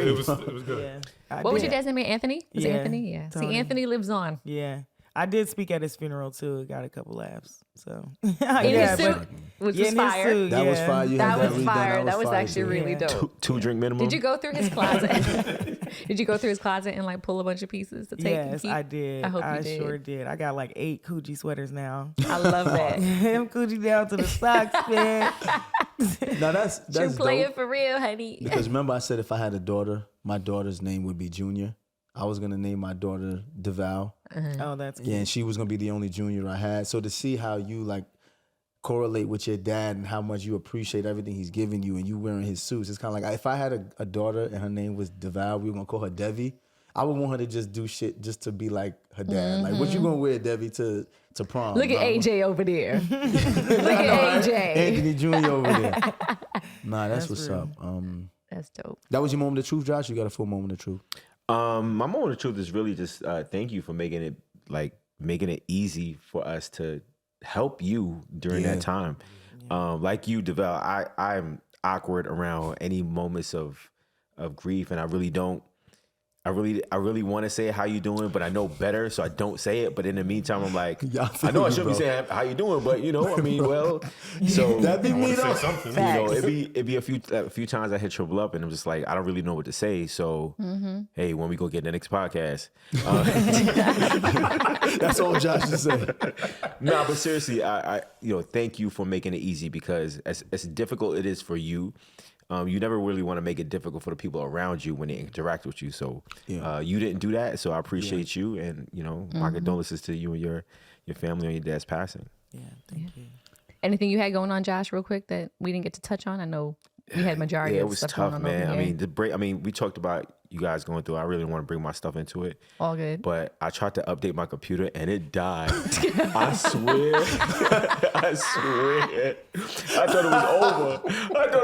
It was good. Yeah. What was your dad's name? Anthony? Was it Yeah, Anthony? Yeah. Tony. See, Anthony lives on. Yeah. I did speak at his funeral too. Got a couple laughs. So In his suit, which was in his fire. suit, That was fire. You had That was redone. fire. That was fire, actually too. really dope. Two drink minimum. Did you go through his closet? Did you go through his closet and like pull a bunch of pieces to take? and Yes, keep? I did. I hope you did. Sure did. I got like 8 Coogi sweaters now. I love that. I'm Coogi down to the socks, man. Now that's You're playing dope. for real, honey. Because remember I said if I had a daughter, my daughter's name would be Junior. I was gonna name my daughter DeVal. Oh, that's cute. Yeah, and she was gonna be the only junior I had. So to see how you like correlate with your dad and how much you appreciate everything he's giving you and you wearing his suits, it's kind of like if I had a daughter and her name was DeVal, we were gonna call her Devi. I would want her to just do shit just to be like her dad. Like, what you gonna wear, Devi, to prom? Look at AJ over there. Look at AJ. Anthony Jr. over there. Nah, that's what's up. That's dope. That was your moment of truth, Josh? You got a full moment of truth? My moment of truth is really just thank you for making it easy for us to help you during that time. Like you, DeVal, I'm awkward around any moments of grief, and I really don't. I really want to say how you doing, but I know better, so I don't say it. But in the meantime, I'm like, I know I should be saying how you doing, but I mean, well, so that'd be me though. Something. It'd be a few times I hit Triple up, and I'm just like, I don't really know what to say. So, hey, when we go get the next podcast, That's all Josh is saying. no, but seriously, I thank you for making it easy, because as difficult it is for you. You never really want to make it difficult for the people around you when they interact with you. So you didn't do that. So I appreciate you. And, my condolences to you and your family on your dad's passing. Yeah, thank you. Anything you had going on, Josh, real quick, that we didn't get to touch on? I know we had majority Yeah, it of was stuff tough, going on man. over here. We talked about you guys going through it. I really want to bring my stuff into it. All good. But I tried to update my computer and it died. I swear. I swear. I thought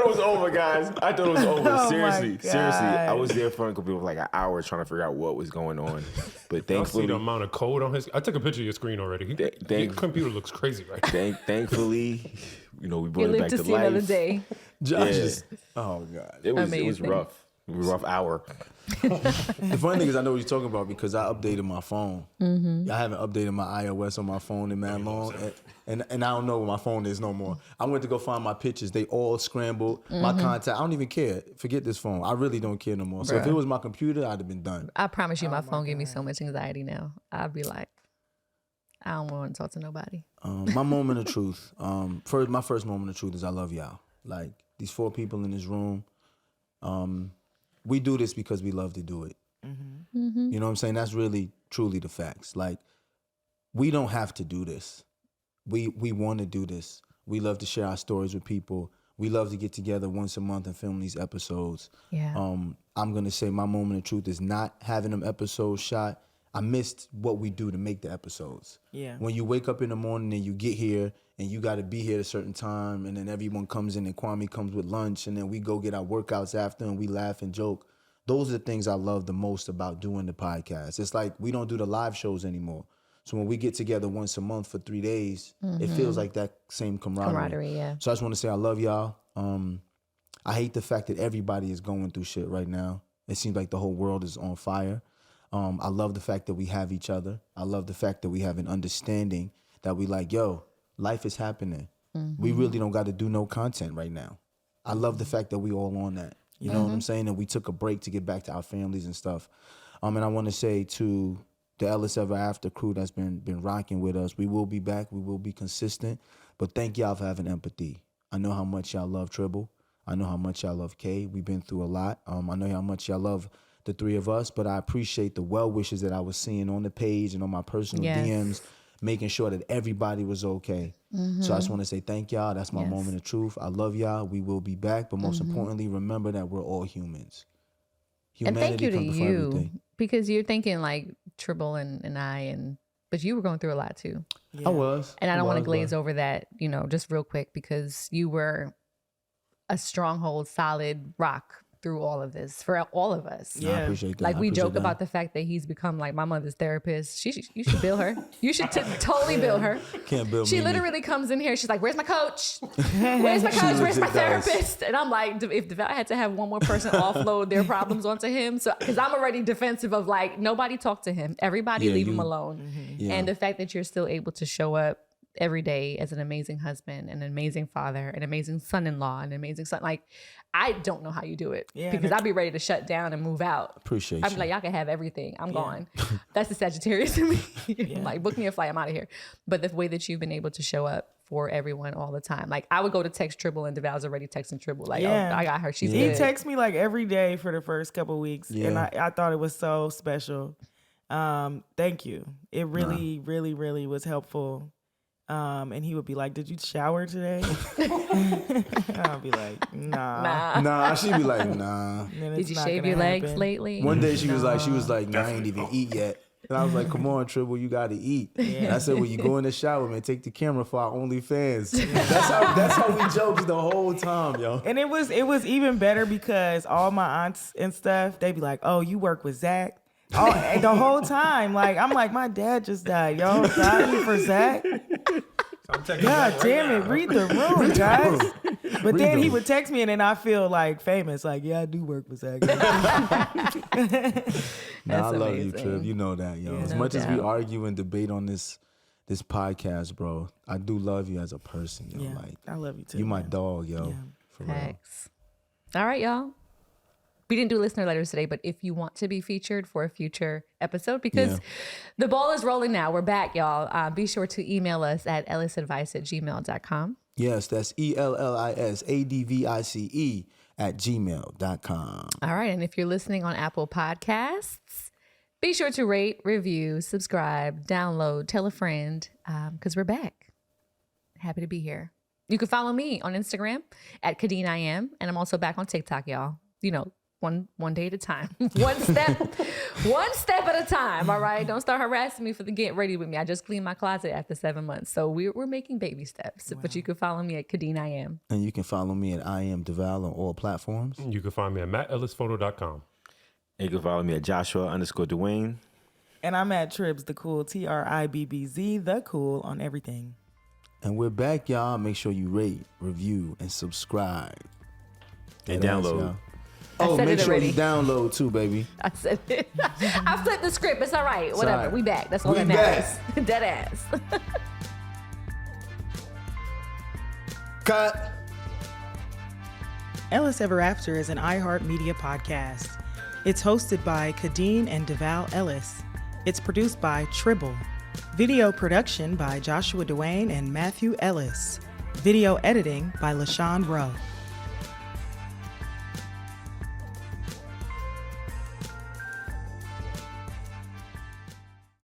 it was over, guys. I thought it was over. Oh seriously. my I God. was there for a computer for like an hour trying to figure out what was going on. But I see thankfully, the amount of code on his. I took a picture of your screen already. Your computer looks crazy right now. thankfully, we You brought it live back to to see life. another day. Josh Yeah. is, oh God. It was Amazing. rough. It was a rough hour. The funny thing is I know what you're talking about because I updated my phone. I haven't updated my iOS on my phone in man long. And I don't know where my phone is no more. I went to go find my pictures. They all scrambled. My contact. I don't even care. Forget this phone. I really don't care no more. So if Bruh. it was my computer, I'd have been done. I promise you, my phone gave me so much anxiety now. I'd be like, I don't want to talk to nobody. My moment of truth. My first moment of truth is I love y'all. Like these 4 people in this room. We do this because we love to do it. You know what I'm saying? That's really, truly the facts. Like, we don't have to do this. We want to do this. We love to share our stories with people. We love to get together once a month and film these episodes. Yeah. I'm going to say my moment of truth is not having them episodes shot. I missed what we do to make the episodes. Yeah. When you wake up in the morning and you get here and you got to be here at a certain time and then everyone comes in and Kwame comes with lunch and then we go get our workouts after and we laugh and joke. Those are the things I love the most about doing the podcast. It's like we don't do the live shows anymore. So when we get together once a month for 3 days, it feels like that same camaraderie. Yeah. So I just want to say I love y'all. I hate the fact that everybody is going through shit right now. It seems like the whole world is on fire. I love the fact that we have each other. I love the fact that we have an understanding that we like, yo, life is happening. We really don't got to do no content right now. I love the fact that we all on that. You know what I'm saying? And we took a break to get back to our families and stuff. And I want to say to the Ellis Ever After crew that's been rocking with us, we will be back. We will be consistent. But thank y'all for having empathy. I know how much y'all love Tribble. I know how much y'all love Kay. We've been through a lot. I know how much y'all love the 3 of us, but I appreciate the well wishes that I was seeing on the page and on my personal DMs, making sure that everybody was okay. So I just want to say thank y'all. That's my moment of truth. I love y'all. We will be back, but most importantly, remember that we're all humans. And thank you to comes before you everything. because you're thinking like Tribble and I, but you were going through a lot too. I was. And I don't want to was, glaze over that, just real quick because you were a stronghold, solid rock through all of this for all of us. I appreciate that. Like, I we appreciate joke that. about the fact that he's become like my mother's therapist. You should bill her. You should totally bill her. Can't bill She me. literally comes in here. She's like, "Where's my coach? Where's my coach? Where's my legit does. therapist?" And I'm like, if DeVal had to have one more person offload their problems onto him, so because I'm already defensive of like, nobody talk to him. Everybody leave him alone. Yeah. And the fact that you're still able to show up every day as an amazing husband, an amazing father, an amazing son-in-law, an amazing son. Like, I don't know how you do it because I'd be ready to shut down and move out. Appreciate I'm you. like, y'all can have everything. I'm gone. That's the Sagittarius in me. I'm like, book me a flight. I'm out of here. But the way that you've been able to show up for everyone all the time. Like, I would go to text Tribble and DeVal's already texting Tribble. Like, oh, I got her. She's He good. texts me like every day for the first couple weeks. And I thought it was so special. Thank you. It really, really, really was helpful. And he would be like, "Did you shower today?" I'll be like, "Nah." Nah, she'd be like, nah. Did you shave your legs lately? One day she was like, nah, I ain't even eat yet. And I was like, come on, Tribble, you gotta eat. And I said, well, you go in the shower, man, take the camera for our OnlyFans. That's how we joked the whole time, yo. And it was even better because all my aunts and stuff, they'd be like, "Oh, you work with Zach?" Oh, the whole time, like, I'm like, my dad just died, yo. Sorry for Zach. God damn it, read the room, guys. But then he would text me and then I feel like famous. Like, yeah, I do work with Zach. Nah, I love you, Trib. You know that, yo. As no much as we doubt. argue and debate on this podcast, bro, I do love you as a person, yo. Yeah, Like, I love you too. you my man. dog, yo. Yeah. For real. Thanks. All right, y'all. We didn't do listener letters today, but if you want to be featured for a future episode, because the ball is rolling now, we're back, y'all. Be sure to email us at ellisadvice@gmail.com. Yes, that's ELLISADVICE@gmail.com. All right, and if you're listening on Apple Podcasts, be sure to rate, review, subscribe, download, tell a friend, because we're back. Happy to be here. You can follow me on Instagram at KadeenIam, and I'm also back on TikTok, y'all. You know, one day at a time. one step at a time. All right. Don't start harassing me for the get ready with me. I just cleaned my closet after 7 months. So we're making baby steps. Wow. But you can follow me at KadeenIam. And you can follow me at I Am DeVal on all platforms. You can find me at mattellisphoto.com. And you can follow me at Joshua_Dwayne. And I'm at Tribs the Cool, TRIBBZ the Cool on everything. And we're back, y'all. Make sure you rate, review, and subscribe. And That ass, download. y'all. I said make it sure already. you download too, baby. I said it. I flipped the script. It's all right. Whatever. all right. We back. That's all We that matters. Dead ass. Cut. Ellis Ever After is an iHeartMedia podcast. It's hosted by Kadeen and DeVal Ellis. It's produced by Tribble. Video production by Joshua Dwayne and Matthew Ellis. Video editing by LaShawn Rowe.